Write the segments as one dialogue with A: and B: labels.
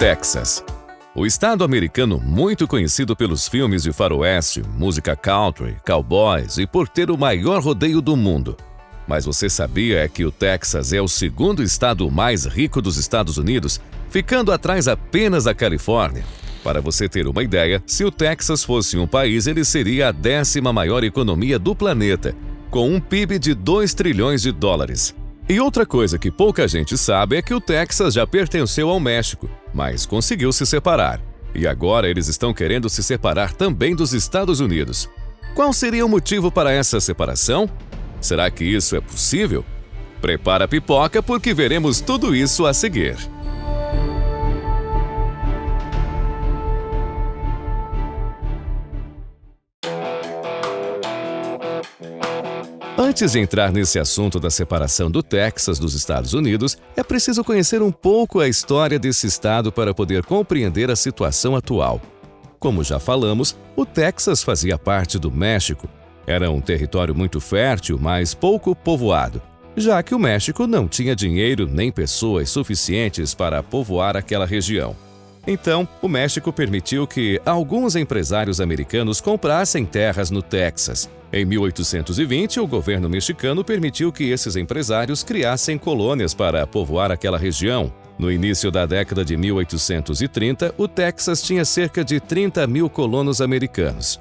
A: Texas. O estado americano muito conhecido pelos filmes de faroeste, música country, cowboys e por ter o maior rodeio do mundo. Mas você sabia que o Texas é o segundo estado mais rico dos Estados Unidos, ficando atrás apenas da Califórnia? Para você ter uma ideia, se o Texas fosse um país, ele seria a 10ª maior economia do planeta, com um PIB de 2 trilhões de dólares. E outra coisa que pouca gente sabe é que o Texas já pertenceu ao México, mas conseguiu se separar. E agora eles estão querendo se separar também dos Estados Unidos. Qual seria o motivo para essa separação? Será que isso é possível? Prepara a pipoca porque veremos tudo isso a seguir. Antes de entrar nesse assunto da separação do Texas dos Estados Unidos, é preciso conhecer um pouco a história desse estado para poder compreender a situação atual. Como já falamos, o Texas fazia parte do México. Era um território muito fértil, mas pouco povoado, já que o México não tinha dinheiro nem pessoas suficientes para povoar aquela região. Então, o México permitiu que alguns empresários americanos comprassem terras no Texas. Em 1820, o governo mexicano permitiu que esses empresários criassem colônias para povoar aquela região. No início da década de 1830, o Texas tinha cerca de 30 mil colonos americanos.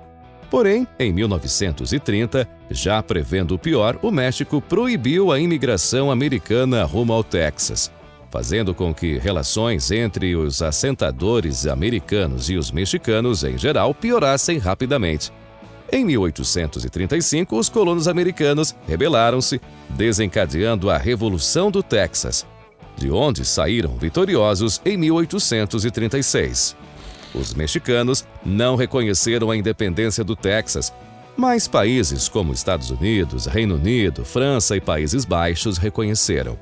A: Porém, em 1930, já prevendo o pior, o México proibiu a imigração americana rumo ao Texas, fazendo com que relações entre os assentadores americanos e os mexicanos em geral piorassem rapidamente. Em 1835, os colonos americanos rebelaram-se, desencadeando a Revolução do Texas, de onde saíram vitoriosos em 1836. Os mexicanos não reconheceram a independência do Texas, mas países como Estados Unidos, Reino Unido, França e Países Baixos reconheceram.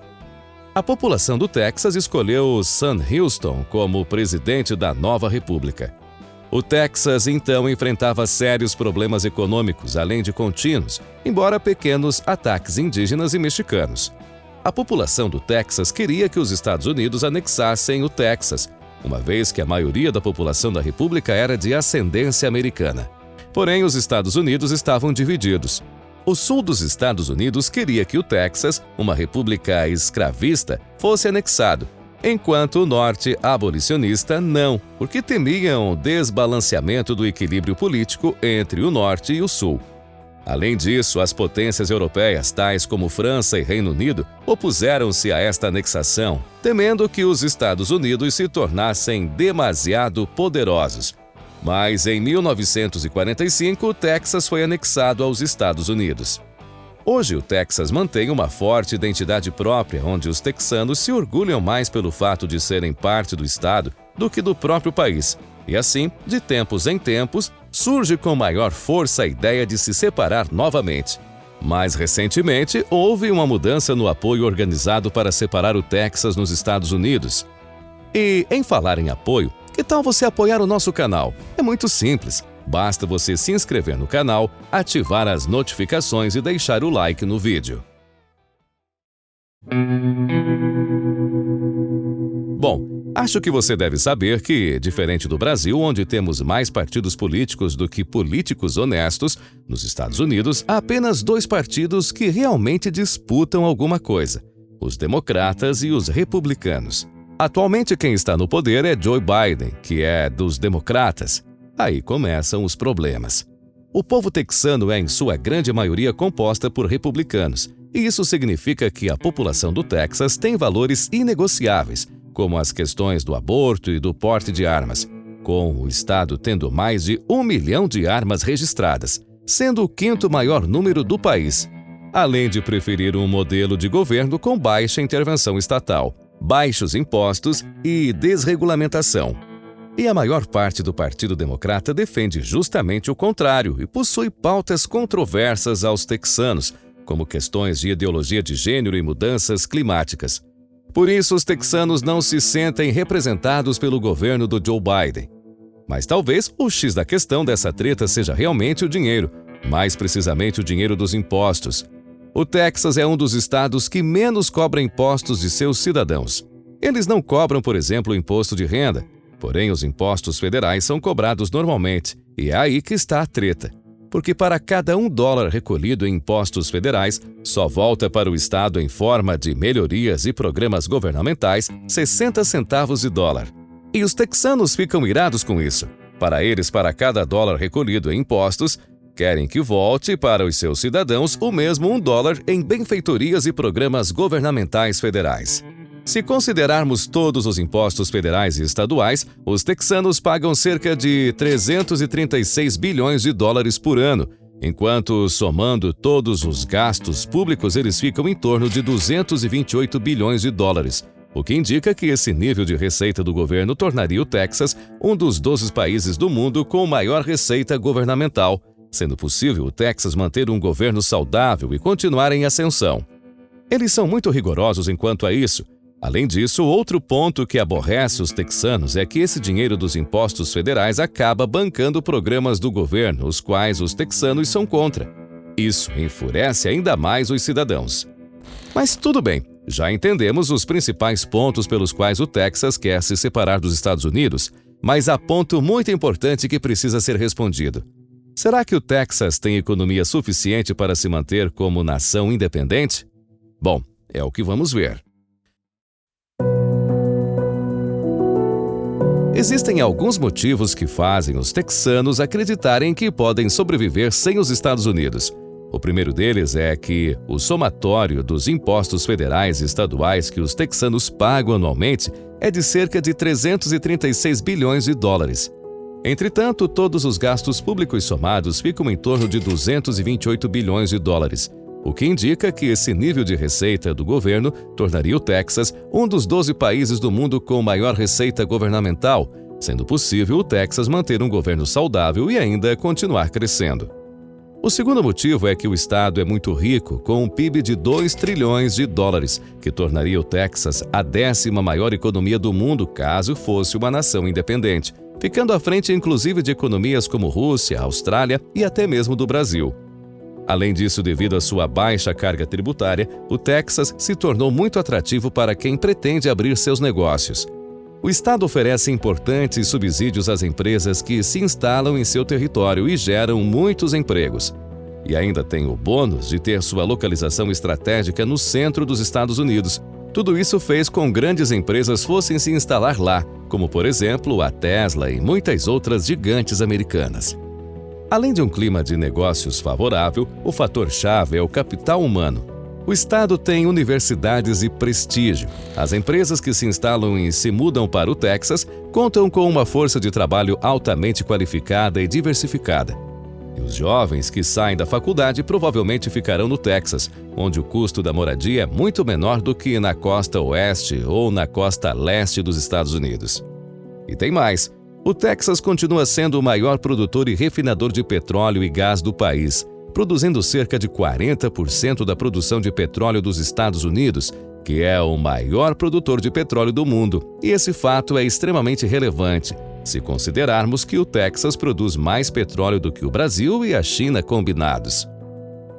A: A população do Texas escolheu Sam Houston como presidente da nova república. O Texas, então, enfrentava sérios problemas econômicos, além de contínuos, embora pequenos, ataques indígenas e mexicanos. A população do Texas queria que os Estados Unidos anexassem o Texas, uma vez que a maioria da população da república era de ascendência americana. Porém, os Estados Unidos estavam divididos. O sul dos Estados Unidos queria que o Texas, uma república escravista, fosse anexado, enquanto o norte abolicionista não, porque temiam o desbalanceamento do equilíbrio político entre o norte e o sul. Além disso, as potências europeias, tais como França e Reino Unido, opuseram-se a esta anexação, temendo que os Estados Unidos se tornassem demasiado poderosos. Mas em 1945, o Texas foi anexado aos Estados Unidos. Hoje, o Texas mantém uma forte identidade própria, onde os texanos se orgulham mais pelo fato de serem parte do estado do que do próprio país. E assim, de tempos em tempos, surge com maior força a ideia de se separar novamente. Mais recentemente, houve uma mudança no apoio organizado para separar o Texas nos Estados Unidos. E, em falar em apoio, que tal você apoiar o nosso canal? É muito simples. Basta você se inscrever no canal, ativar as notificações e deixar o like no vídeo. Bom, acho que você deve saber que, diferente do Brasil, onde temos mais partidos políticos do que políticos honestos, nos Estados Unidos há apenas 2 partidos que realmente disputam alguma coisa: os democratas e os republicanos. Atualmente quem está no poder é Joe Biden, que é dos democratas. Aí começam os problemas. O povo texano é, em sua grande maioria, composta por republicanos, e isso significa que a população do Texas tem valores inegociáveis, como as questões do aborto e do porte de armas, com o estado tendo mais de 1 milhão de armas registradas, sendo o 5º maior número do país, além de preferir um modelo de governo com baixa intervenção estatal, baixos impostos e desregulamentação. E a maior parte do Partido Democrata defende justamente o contrário e possui pautas controversas aos texanos, como questões de ideologia de gênero e mudanças climáticas. Por isso, os texanos não se sentem representados pelo governo do Joe Biden. Mas talvez o X da questão dessa treta seja realmente o dinheiro, mais precisamente o dinheiro dos impostos. O Texas é um dos estados que menos cobra impostos de seus cidadãos. Eles não cobram, por exemplo, o imposto de renda, porém os impostos federais são cobrados normalmente, e é aí que está a treta. Porque para cada $1 recolhido em impostos federais, só volta para o Estado em forma de melhorias e programas governamentais 60 centavos de dólar. E os texanos ficam irados com isso. Para eles, para cada $1 recolhido em impostos, querem que volte para os seus cidadãos o mesmo $1 em benfeitorias e programas governamentais federais. Se considerarmos todos os impostos federais e estaduais, os texanos pagam cerca de 336 bilhões de dólares por ano, enquanto, somando todos os gastos públicos, eles ficam em torno de 228 bilhões de dólares, o que indica que esse nível de receita do governo tornaria o Texas um dos 12 países do mundo com maior receita governamental, sendo possível o Texas manter um governo saudável e continuar em ascensão. Eles são muito rigorosos enquanto a isso. Além disso, outro ponto que aborrece os texanos é que esse dinheiro dos impostos federais acaba bancando programas do governo, os quais os texanos são contra. Isso enfurece ainda mais os cidadãos. Mas tudo bem, já entendemos os principais pontos pelos quais o Texas quer se separar dos Estados Unidos, mas há ponto muito importante que precisa ser respondido. Será que o Texas tem economia suficiente para se manter como nação independente? Bom, é o que vamos ver. Existem alguns motivos que fazem os texanos acreditarem que podem sobreviver sem os Estados Unidos. O primeiro deles é que o somatório dos impostos federais e estaduais que os texanos pagam anualmente é de cerca de 336 bilhões de dólares. Entretanto, todos os gastos públicos somados ficam em torno de 228 bilhões de dólares, o que indica que esse nível de receita do governo tornaria o Texas um dos 12 países do mundo com maior receita governamental, sendo possível o Texas manter um governo saudável e ainda continuar crescendo. O segundo motivo é que o estado é muito rico, com um PIB de 2 trilhões de dólares, que tornaria o Texas a 10ª maior economia do mundo caso fosse uma nação independente, ficando à frente inclusive de economias como Rússia, Austrália e até mesmo do Brasil. Além disso, devido à sua baixa carga tributária, o Texas se tornou muito atrativo para quem pretende abrir seus negócios. O estado oferece importantes subsídios às empresas que se instalam em seu território e geram muitos empregos. E ainda tem o bônus de ter sua localização estratégica no centro dos Estados Unidos. Tudo isso fez com que grandes empresas fossem se instalar lá, como por exemplo a Tesla e muitas outras gigantes americanas. Além de um clima de negócios favorável, o fator-chave é o capital humano. O estado tem universidades e prestígio. As empresas que se instalam e se mudam para o Texas contam com uma força de trabalho altamente qualificada e diversificada. E os jovens que saem da faculdade provavelmente ficarão no Texas, onde o custo da moradia é muito menor do que na costa oeste ou na costa leste dos Estados Unidos. E tem mais. O Texas continua sendo o maior produtor e refinador de petróleo e gás do país, produzindo cerca de 40% da produção de petróleo dos Estados Unidos, que é o maior produtor de petróleo do mundo. E esse fato é extremamente relevante, se considerarmos que o Texas produz mais petróleo do que o Brasil e a China combinados.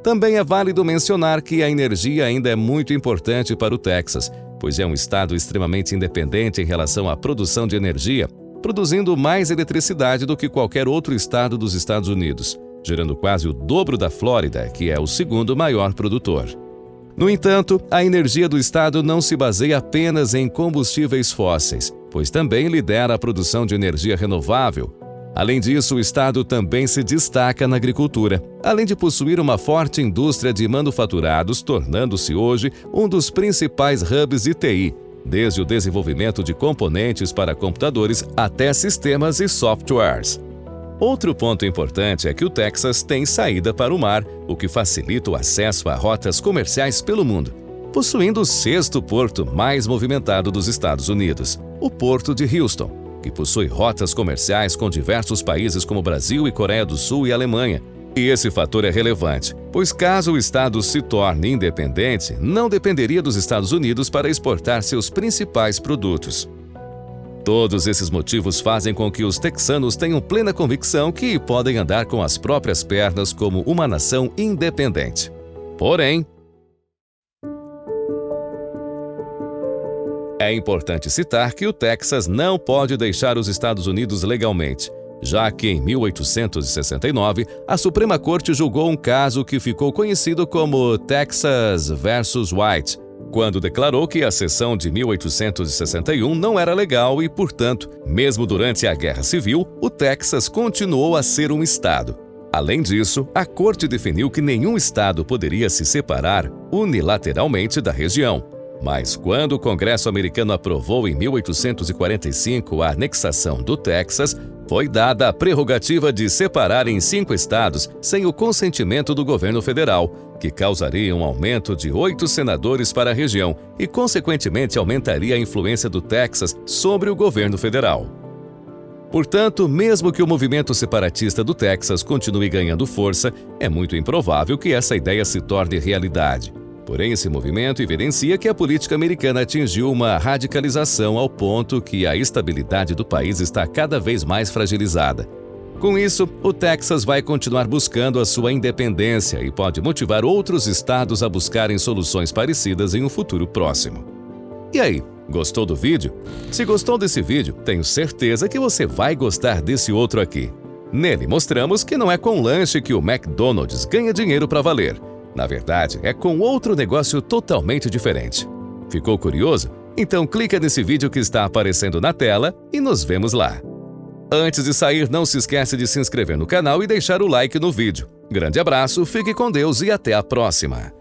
A: Também é válido mencionar que a energia ainda é muito importante para o Texas, pois é um estado extremamente independente em relação à produção de energia, produzindo mais eletricidade do que qualquer outro estado dos Estados Unidos, gerando quase o dobro da Flórida, que é o segundo maior produtor. No entanto, a energia do estado não se baseia apenas em combustíveis fósseis, pois também lidera a produção de energia renovável. Além disso, o estado também se destaca na agricultura, além de possuir uma forte indústria de manufaturados, tornando-se hoje um dos principais hubs de TI, desde o desenvolvimento de componentes para computadores até sistemas e softwares. Outro ponto importante é que o Texas tem saída para o mar, o que facilita o acesso a rotas comerciais pelo mundo, possuindo o 6º porto mais movimentado dos Estados Unidos, o Porto de Houston, que possui rotas comerciais com diversos países como Brasil e Coreia do Sul e Alemanha. E esse fator é relevante, pois caso o estado se torne independente, não dependeria dos Estados Unidos para exportar seus principais produtos. Todos esses motivos fazem com que os texanos tenham plena convicção que podem andar com as próprias pernas como uma nação independente. Porém, é É importante citar que o Texas não pode deixar os Estados Unidos legalmente, já que em 1869 a Suprema Corte julgou um caso que ficou conhecido como Texas versus White, quando declarou que a seção de 1861 não era legal e, portanto, mesmo durante a Guerra Civil, o Texas continuou a ser um estado. Além disso, a Corte definiu que nenhum estado poderia se separar unilateralmente da região. Mas quando o Congresso americano aprovou em 1845 a anexação do Texas, foi dada a prerrogativa de separar em 5 estados sem o consentimento do governo federal, que causaria um aumento de 8 senadores para a região e, consequentemente, aumentaria a influência do Texas sobre o governo federal. Portanto, mesmo que o movimento separatista do Texas continue ganhando força, é muito improvável que essa ideia se torne realidade. Porém, esse movimento evidencia que a política americana atingiu uma radicalização ao ponto que a estabilidade do país está cada vez mais fragilizada. Com isso, o Texas vai continuar buscando a sua independência e pode motivar outros estados a buscarem soluções parecidas em um futuro próximo. E aí, gostou do vídeo? Se gostou desse vídeo, tenho certeza que você vai gostar desse outro aqui. Nele mostramos que não é com lanche que o McDonald's ganha dinheiro para valer. Na verdade, é com outro negócio totalmente diferente. Ficou curioso? Então clica nesse vídeo que está aparecendo na tela e nos vemos lá. Antes de sair, não se esquece de se inscrever no canal e deixar o like no vídeo. Grande abraço, fique com Deus e até a próxima!